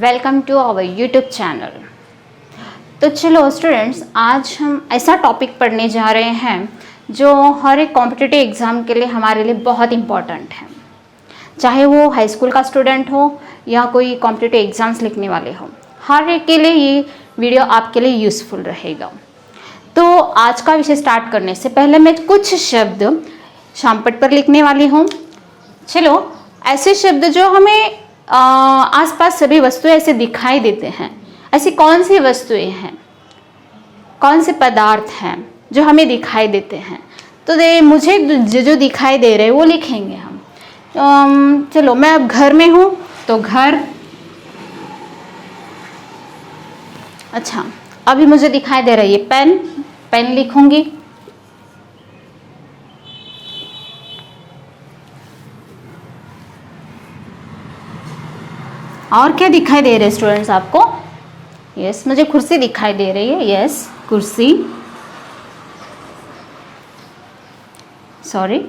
Welcome to our YouTube channel. तो चलो students, आज हम ऐसा टॉपिक पढ़ने जा रहे हैं जो हर एक कॉम्पिटिटिव एग्ज़ाम के लिए हमारे लिए बहुत इम्पॉर्टेंट है, चाहे वो हाई स्कूल का स्टूडेंट हो या कोई कॉम्पिटिटिव एग्ज़ाम्स लिखने वाले हो। हर एक के लिए ये वीडियो आपके लिए यूज़फुल रहेगा। तो आज का विषय स्टार्ट करने से पहले मैं कुछ शब्द शामपट पर लिखने वाली हूँ। चलो, ऐसे शब्द जो हमें आसपास सभी वस्तुएं ऐसे दिखाई देते हैं, ऐसी कौन सी वस्तुएं हैं, कौन से पदार्थ हैं जो हमें दिखाई देते हैं। तो मुझे जो दिखाई दे रहे हैं वो लिखेंगे हम। चलो, मैं अब घर में हूँ तो घर। अच्छा, अभी मुझे दिखाई दे रहा है ये पेन, पेन लिखूंगी। और क्या दिखाई दे रहे हैं स्टूडेंट्स आपको? यस, मुझे कुर्सी दिखाई दे रही है। यस, कुर्सी, सॉरी।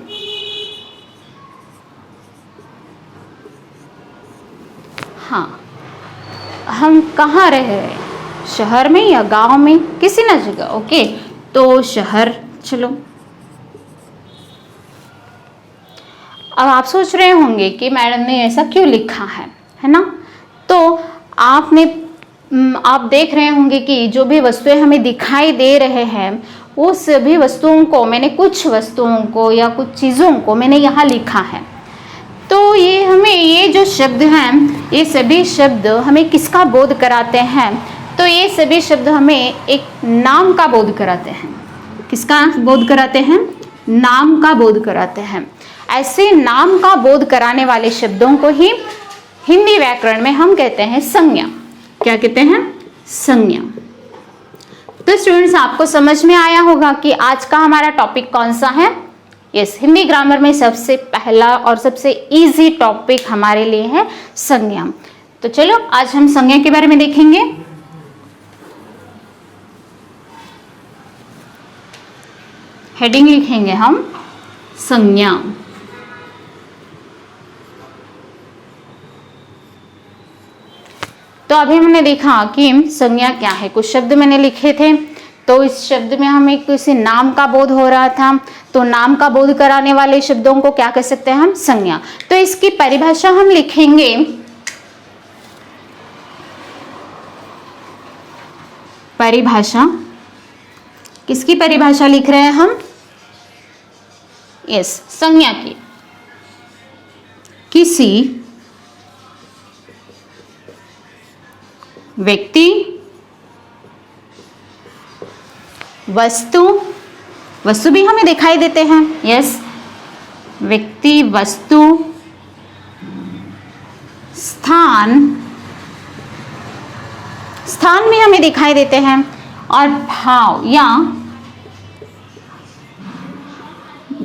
हाँ, हम कहाँ रह रहे हैं, शहर में या गांव में, किसी न जगह। ओके, तो शहर। चलो, अब आप सोच रहे होंगे कि मैडम ने ऐसा क्यों लिखा है ना? तो आप देख रहे होंगे कि जो भी वस्तुएं हमें दिखाई दे रहे हैं वो सभी वस्तुओं को मैंने, कुछ वस्तुओं को या कुछ चीज़ों को मैंने यहाँ लिखा है। तो ये हमें, ये जो शब्द हैं, ये सभी शब्द हमें किसका बोध कराते हैं? तो ये सभी शब्द हमें एक नाम का बोध कराते हैं। किसका बोध कराते हैं? नाम का बोध कराते हैं। ऐसे नाम का बोध कराने वाले शब्दों को ही हिंदी व्याकरण में हम कहते हैं संज्ञा। क्या कहते हैं? संज्ञा। तो स्टूडेंट्स, आपको समझ में आया होगा कि आज का हमारा टॉपिक कौन सा है। यस, हिंदी ग्रामर में सबसे पहला और सबसे इजी टॉपिक हमारे लिए है संज्ञा। तो चलो, आज हम संज्ञा के बारे में देखेंगे। हेडिंग लिखेंगे हम संज्ञा। तो अभी हमने देखा कि संज्ञा क्या है। कुछ शब्द मैंने लिखे थे, तो इस शब्द में हमें किसी नाम का बोध हो रहा था, तो नाम का बोध कराने वाले शब्दों को क्या कह सकते हैं हम? संज्ञा। तो इसकी परिभाषा हम लिखेंगे। परिभाषा, किसकी परिभाषा लिख रहे हैं हम? यस, संज्ञा की। किसी व्यक्ति, वस्तु, वस्तु भी हमें दिखाई देते हैं। यस, व्यक्ति, वस्तु, स्थान, स्थान भी हमें दिखाई देते हैं, और भाव या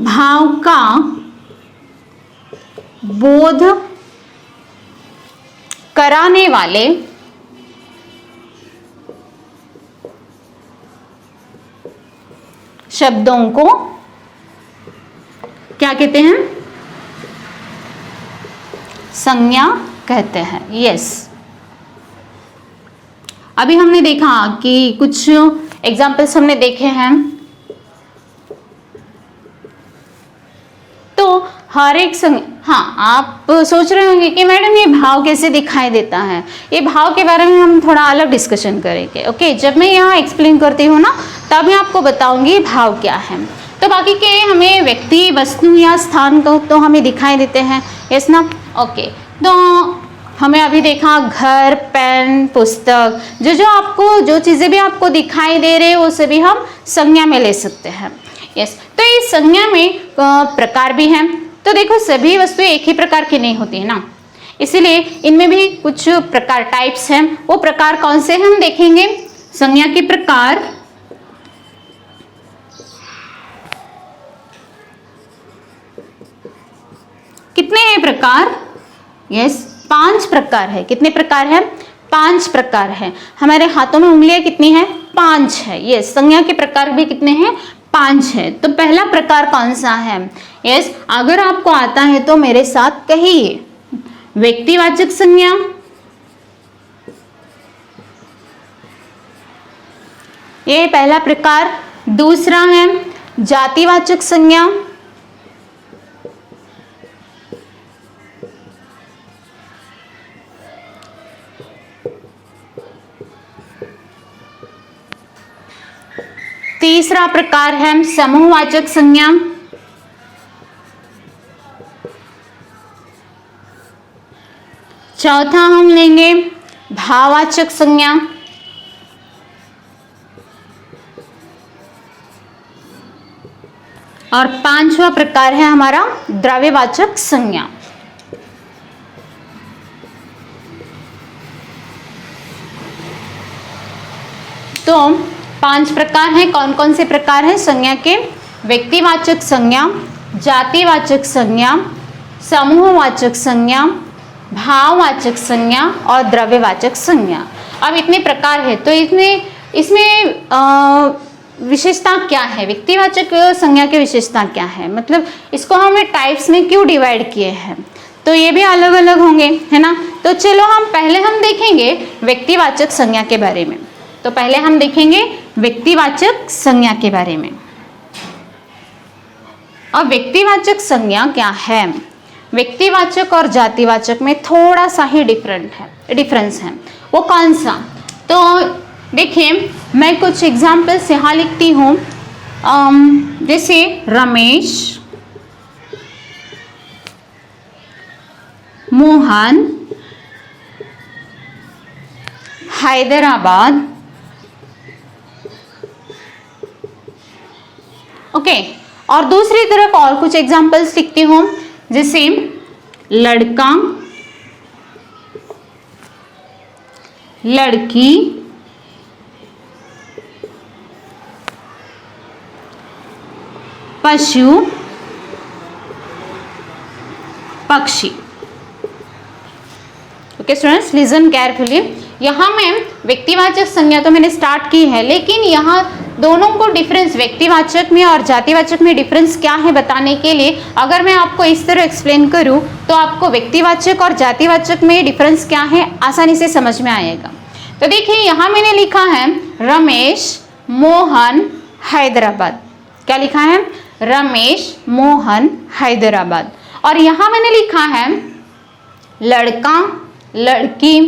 भाव का बोध कराने वाले शब्दों को क्या कहते हैं? संज्ञा कहते हैं। यस, अभी हमने देखा कि कुछ एग्जाम्पल्स हमने देखे हैं। तो हर एक हाँ, आप सोच रहे होंगे कि मैडम ये भाव कैसे दिखाई देता है। ये भाव के बारे में हम थोड़ा अलग डिस्कशन करेंगे। ओके, जब मैं यहाँ एक्सप्लेन करती हूँ ना, तब मैं आपको बताऊंगी भाव क्या है। तो बाकी के हमें व्यक्ति, वस्तु या स्थान को तो हमें दिखाई देते हैं। यस ना? ओके, तो हमें अभी देखा घर, पेन, पुस्तक, जो चीज़ें भी आपको दिखाई दे रहे हैं वो सभी हम संज्ञा में ले सकते हैं। यस, तो इस संज्ञा में प्रकार भी हैं। तो देखो, सभी वस्तुएं एक ही प्रकार की नहीं होती है ना, इसीलिए इनमें भी कुछ प्रकार, टाइप्स हैं। वो प्रकार कौन से हम देखेंगे? संज्ञा के प्रकार। कितने हैं प्रकार? यस, 5 प्रकार है। कितने प्रकार है? 5 प्रकार है। हमारे हाथों में उंगलियां कितनी है? 5 है। यस, संज्ञा के प्रकार भी कितने हैं? 5 है। तो पहला प्रकार कौन सा है? यस, अगर आपको आता है तो मेरे साथ कहिए। व्यक्तिवाचक संज्ञा, ये पहला प्रकार। दूसरा है जातिवाचक संज्ञा। तीसरा प्रकार है समूहवाचक संज्ञा। चौथा हम लेंगे भाववाचक संज्ञा। और पांचवा प्रकार है हमारा द्रव्यवाचक संज्ञा। तो 5 प्रकार हैं। कौन कौन से प्रकार हैं संज्ञा के? व्यक्तिवाचक संज्ञा, जातिवाचक संज्ञा, समूहवाचक संज्ञा, भाववाचक संज्ञा और द्रव्यवाचक संज्ञा। अब इतने प्रकार है तो इसमें विशेषता क्या है? व्यक्तिवाचक संज्ञा की विशेषता क्या है? मतलब इसको हमें टाइप्स में क्यों डिवाइड किए हैं? तो ये भी अलग अलग होंगे, है ना। तो चलो पहले हम देखेंगे व्यक्तिवाचक संज्ञा के बारे में। तो पहले हम देखेंगे व्यक्तिवाचक संज्ञा के बारे में। अब व्यक्तिवाचक संज्ञा क्या है? व्यक्तिवाचक और जातिवाचक में थोड़ा सा ही डिफरेंस है। वो कौन सा? तो देखिए, मैं कुछ एग्जाम्पल्स यहाँ लिखती हूँ। जैसे रमेश, मोहन, हैदराबाद। ओके, और दूसरी तरफ और कुछ एग्जाम्पल्स लिखती हूँ। जैसे लड़का, लड़की, पशु, पक्षी। Okay students, listen carefully. यहाँ मैं व्यक्तिवाचक संज्ञा तो मैंने स्टार्ट की है, लेकिन यहाँ दोनों को डिफरेंस, व्यक्तिवाचक में और जातिवाचक में डिफरेंस क्या है बताने के लिए अगर मैं आपको इस तरह एक्सप्लेन करूँ तो आपको व्यक्तिवाचक और जातिवाचक में डिफरेंस क्या है आसानी से समझ में आएगा। तो देखिए, यहाँ मैंने लिखा है रमेश, मोहन, हैदराबाद। क्या लिखा है? रमेश, मोहन, हैदराबाद। और यहाँ मैंने लिखा है लड़का, लड़की,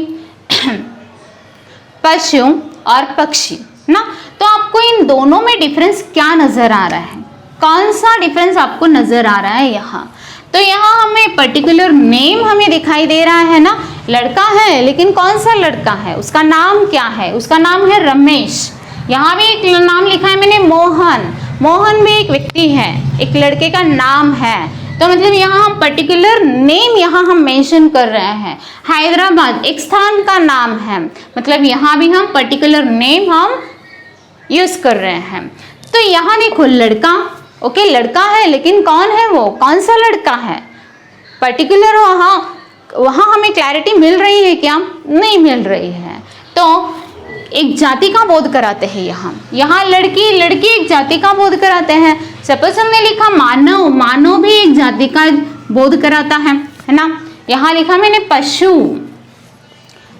पशु और पक्षी ना। तो आपको इन दोनों में डिफरेंस क्या नजर आ रहा है? कौन सा डिफरेंस आपको नजर आ रहा है यहाँ? तो यहाँ हमें पर्टिकुलर नेम हमें दिखाई दे रहा है ना। लड़का है, लेकिन कौन सा लड़का है? उसका नाम क्या है? उसका नाम है रमेश। यहाँ भी एक नाम लिखा है मैंने मोहन। मोहन भी एक व्यक्ति है, एक लड़के का नाम है। तो मतलब यहाँ हम पर्टिकुलर नेम यहाँ हम मेंशन कर रहे हैं। हैदराबाद एक स्थान का नाम है, मतलब यहाँ भी हम पर्टिकुलर नेम हम यूज कर रहे हैं। तो यहाँ देखो लड़का, ओके लड़का है, लेकिन कौन है वो? कौन सा लड़का है? पर्टिकुलर वहाँ हमें क्लैरिटी मिल रही है क्या? नहीं मिल रही है। तो एक जाति का बोध कराते हैं यहाँ लड़की, लड़की एक जाति का बोध कराते हैं। सपोज हमने लिखा मानव, मानव भी एक जाति का बोध कराता है ना। यहाँ लिखा मैंने पशु,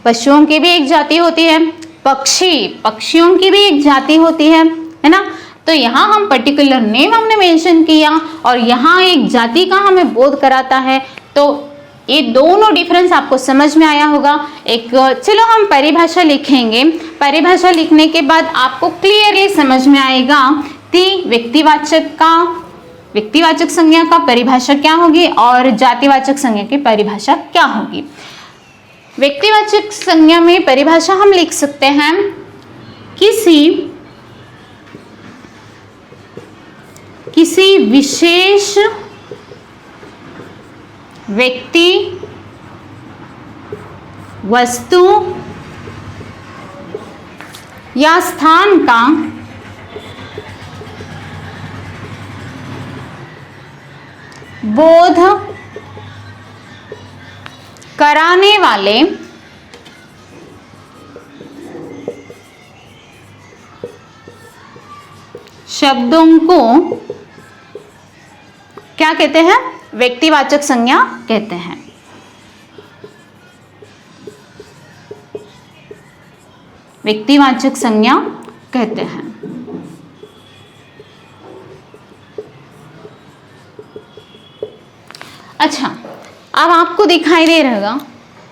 पशुओं की भी एक जाति होती है। पक्षी, पक्षियों की भी एक जाति होती है ना। तो यहाँ हम पर्टिकुलर नेम हमने मेंशन किया और यहाँ एक जाति का हमें बोध कराता है। तो ये दोनों डिफरेंस आपको समझ में आया होगा। एक चलो हम परिभाषा लिखेंगे। परिभाषा लिखने के बाद आपको क्लियरली समझ में आएगा कि व्यक्तिवाचक संज्ञा का परिभाषा क्या होगी और जातिवाचक संज्ञा की परिभाषा क्या होगी। व्यक्तिवाचक संज्ञा में परिभाषा हम लिख सकते हैं किसी विशेष व्यक्ति, वस्तु या स्थान का बोध कराने वाले शब्दों को क्या कहते हैं? व्यक्तिवाचक संज्ञा कहते हैं। व्यक्तिवाचक संज्ञा कहते हैं। अच्छा, अब आपको दिखाई दे रहा होगा,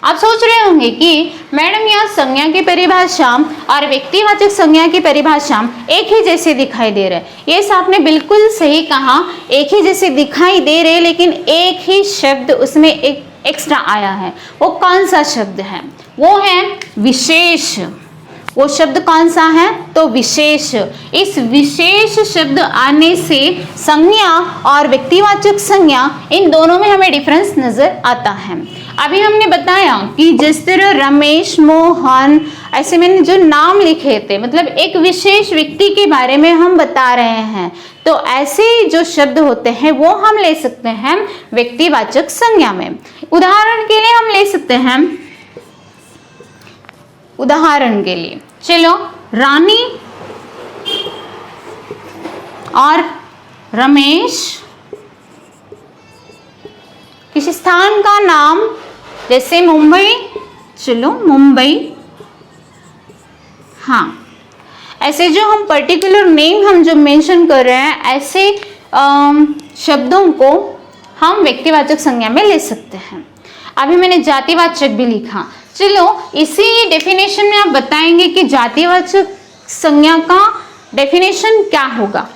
आप सोच रहे होंगे कि मैडम यहाँ संज्ञा की परिभाषा और व्यक्तिवाचक संज्ञा की परिभाषा एक ही जैसे दिखाई दे रहे हैं। ये आपने बिल्कुल सही कहा, एक ही जैसे दिखाई दे रहे, लेकिन एक ही शब्द उसमें एक एक्स्ट्रा आया है। वो कौन सा शब्द है? वो है विशेष। वो शब्द कौन सा है? तो विशेष। इस विशेष शब्द आने से संज्ञा और व्यक्तिवाचक संज्ञा इन दोनों में हमें डिफरेंस नजर आता है। अभी हमने बताया कि जिस तरह रमेश, मोहन, ऐसे मैंने जो नाम लिखे थे, मतलब एक विशेष व्यक्ति के बारे में हम बता रहे हैं, तो ऐसे जो शब्द होते हैं वो हम ले सकते हैं व्यक्तिवाचक संज्ञा में। उदाहरण के लिए हम ले सकते हैं, उदाहरण के लिए चलो, रानी और रमेश, किसी स्थान का नाम जैसे मुंबई, चलो मुंबई, हाँ, ऐसे जो हम पर्टिकुलर नेम हम जो मेंशन कर रहे हैं, ऐसे शब्दों को हम व्यक्तिवाचक संज्ञा में ले सकते हैं। अभी मैंने जातिवाचक भी लिखा। चलो, इसी डेफिनेशन में आप बताएंगे कि जातिवाचक संज्ञा का डेफिनेशन क्या होगा।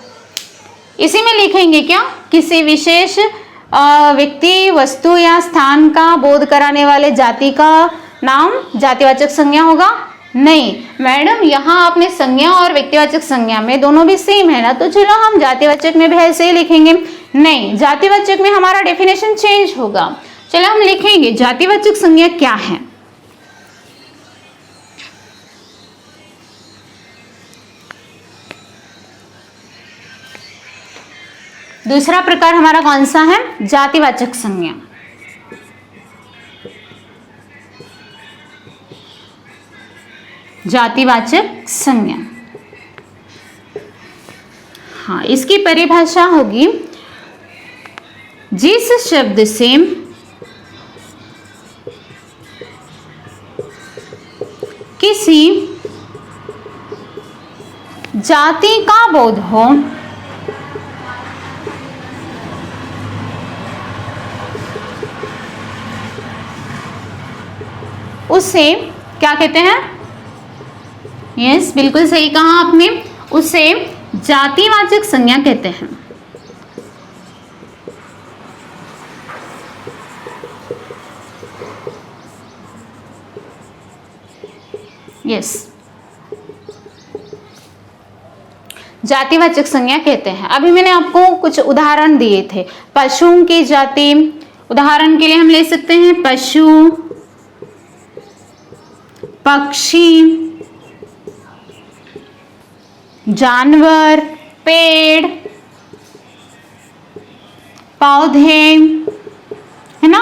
इसी में लिखेंगे क्या? किसी विशेष व्यक्ति, वस्तु या स्थान का बोध कराने वाले जाति का नाम जातिवाचक संज्ञा होगा? नहीं मैडम, यहाँ आपने संज्ञा और व्यक्तिवाचक संज्ञा में दोनों भी सेम है ना, तो चलो हम जातिवाचक में भी ऐसे ही लिखेंगे। नहीं, जातिवाचक में हमारा डेफिनेशन चेंज होगा। चलो हम लिखेंगे जातिवाचक संज्ञा क्या है। दूसरा प्रकार हमारा कौन सा है? जातिवाचक संज्ञा। जातिवाचक संज्ञा, हाँ, इसकी परिभाषा होगी जिस शब्द से किसी जाति का बोध हो, उसे क्या कहते हैं? यस, बिल्कुल सही कहा आपने, उसे जातिवाचक संज्ञा कहते हैं। यस, जातिवाचक संज्ञा कहते हैं। अभी मैंने आपको कुछ उदाहरण दिए थे। पशुओं की जाति, उदाहरण के लिए हम ले सकते हैं पशु, पक्षी, जानवर, पेड़, पौधे, है ना?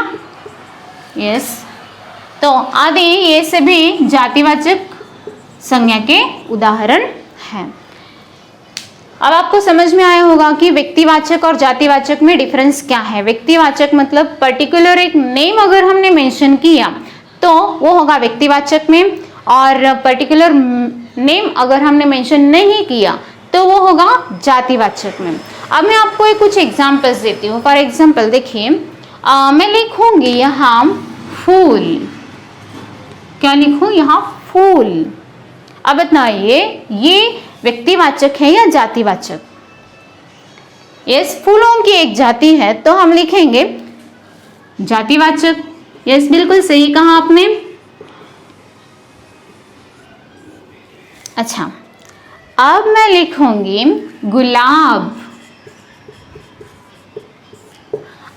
यस, तो आदि ये सभी जातिवाचक संज्ञा के उदाहरण हैं। अब आपको समझ में आया होगा कि व्यक्तिवाचक और जातिवाचक में डिफरेंस क्या है। व्यक्तिवाचक मतलब पर्टिकुलर एक नेम अगर हमने मेंशन किया तो वो होगा व्यक्तिवाचक में, और पर्टिकुलर नेम अगर हमने मेंशन नहीं किया तो वो होगा जातिवाचक में। अब मैं आपको कुछ एग्जांपल्स देती हूँ। फॉर एग्जांपल देखिए, मैं लिखूंगी यहाँ फूल। क्या लिखूं? यहाँ फूल। अब बताइए ये व्यक्तिवाचक है या जातिवाचक? यस, फूलों की एक जाति है तो हम लिखेंगे जातिवाचक। यस, बिल्कुल सही कहा आपने। अच्छा, अब मैं लिखूंगी गुलाब।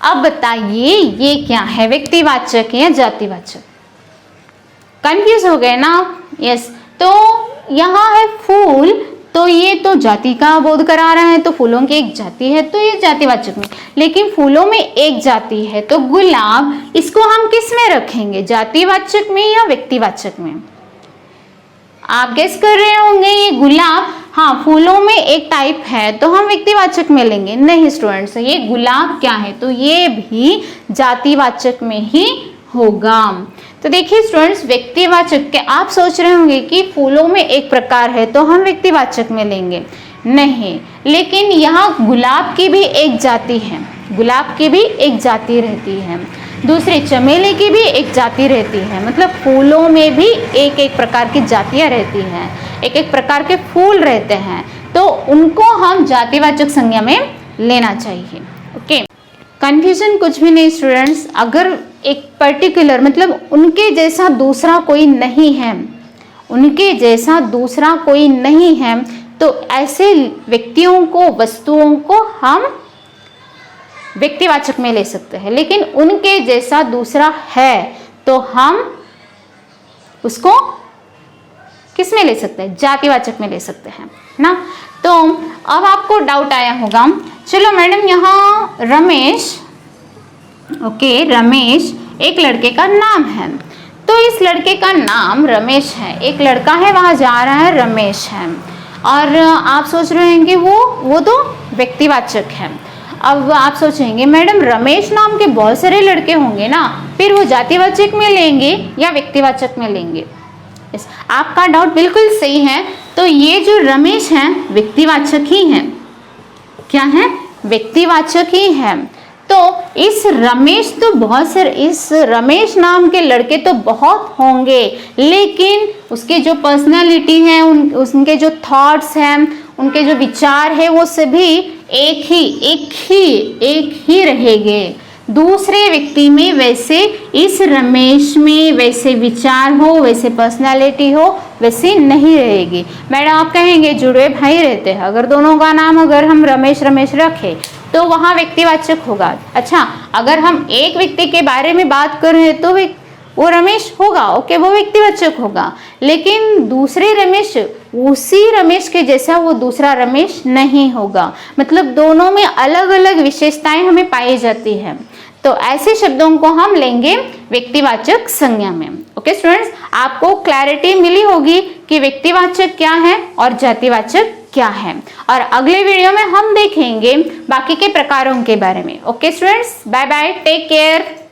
अब बताइए ये क्या है, व्यक्तिवाचक या जातिवाचक? कंफ्यूज हो गए ना आप? यस, तो यहाँ है फूल, तो ये तो जाति का बोध करा रहा है, तो फूलों की एक जाति है तो ये जातिवाचक में। लेकिन फूलों में एक जाति है तो गुलाब, इसको हम किस में रखेंगे? जातिवाचक में या व्यक्तिवाचक में? आप गेस कर रहे होंगे ये गुलाब, हाँ, फूलों में एक टाइप है तो हम व्यक्तिवाचक में लेंगे। नहीं स्टूडेंट्स, ये गुलाब क्या है? तो ये भी जातिवाचक में ही होगा। तो देखिए स्टूडेंट्स, व्यक्तिवाचक के आप सोच रहे होंगे कि फूलों में एक प्रकार है तो हम व्यक्तिवाचक में लेंगे, नहीं, लेकिन यहाँ गुलाब की भी एक जाति है, गुलाब की भी एक जाति रहती है, दूसरी चमेली की भी एक जाति रहती है, मतलब फूलों में भी एक एक प्रकार की जातियाँ रहती हैं, एक एक प्रकार के फूल रहते हैं, तो उनको हम जातिवाचक संज्ञा में लेना चाहिए। ओके, कन्फ्यूजन कुछ भी नहीं स्टूडेंट्स। अगर एक पर्टिकुलर मतलब उनके जैसा दूसरा कोई नहीं है, उनके जैसा दूसरा कोई नहीं है, तो ऐसे व्यक्तियों को, वस्तुओं को हम व्यक्तिवाचक में ले सकते हैं, लेकिन उनके जैसा दूसरा है तो हम उसको किस में ले सकते हैं? जातिवाचक में ले सकते हैं ना। तो अब आपको डाउट आया होगा, चलो मैडम यहाँ रमेश, ओके, रमेश एक लड़के का नाम है, तो इस लड़के का नाम रमेश है, एक लड़का है वहाँ जा रहा है, रमेश है, और आप सोच रहे हैं कि वो तो व्यक्तिवाचक है। अब आप सोचेंगे मैडम रमेश नाम के बहुत सारे लड़के होंगे ना, फिर वो जातिवाचक में लेंगे या व्यक्तिवाचक में लेंगे? आपका डाउट बिल्कुल सही है। तो ये जो रमेश हैं व्यक्तिवाचक ही हैं, क्या है? व्यक्तिवाचक ही है। तो इस रमेश नाम के लड़के तो बहुत होंगे, लेकिन उसके जो पर्सनालिटी है, उनके जो थॉट्स हैं, उनके जो विचार है, वो सभी एक ही रहेंगे। दूसरे व्यक्ति में वैसे, इस रमेश में वैसे विचार हो, वैसे पर्सनालिटी हो, वैसे नहीं रहेगी। मैडम आप कहेंगे जुड़वे भाई रहते हैं, अगर दोनों का नाम अगर हम रमेश रखें तो वहाँ व्यक्तिवाचक होगा। अच्छा, अगर हम एक व्यक्ति के बारे में बात कर रहे हैं तो वो रमेश होगा, ओके, वो व्यक्तिवाचक होगा, लेकिन दूसरे रमेश, उसी रमेश के जैसा वो दूसरा रमेश नहीं होगा। मतलब दोनों में अलग अलग विशेषताएं हमें पाई जाती है, तो ऐसे शब्दों को हम लेंगे व्यक्तिवाचक संज्ञा में। ओके स्टूडेंट्स, आपको क्लैरिटी मिली होगी कि व्यक्तिवाचक क्या है और जातिवाचक क्या है, और अगले वीडियो में हम देखेंगे बाकी के प्रकारों के बारे में। Okay students, bye bye, take care.